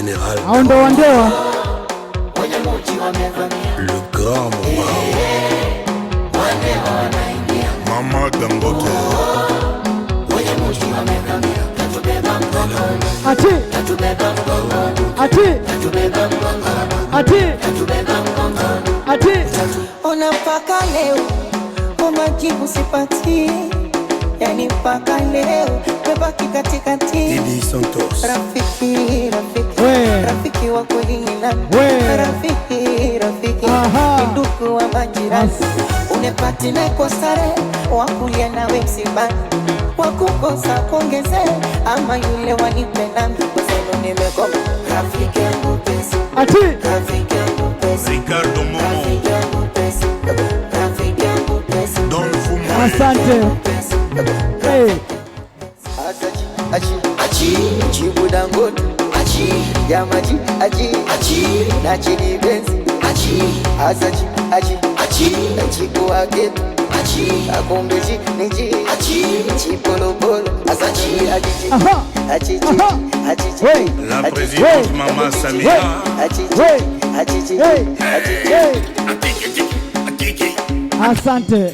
général. Aondoa ndoa. Le grand Maman Dangote. Ati. Ona mpaka leo kwa majibu sipati, yani mpaka leo mebaki katikati. Idi Santos. Rafiki wa kweli ni nani? Rafiki ndugu wa majirani. Unepati na kwa sare wakulia nawe msibani, wakukosa kuongeze ama yule wanipenda kwa sababu nimekoma. Rafiki yangu pesa, rafiki yangu pesa, Ricardo Momo, rafiki yangu pesa, Don Fuma. Asante. Hey. Achi Chibu Dangote, achi Yamaji, achi Nachi ni Benzi, achi Chibu Ageto, Akombeji Niji, Chipolo Polo, achi La présidente Maman Samia. Asante.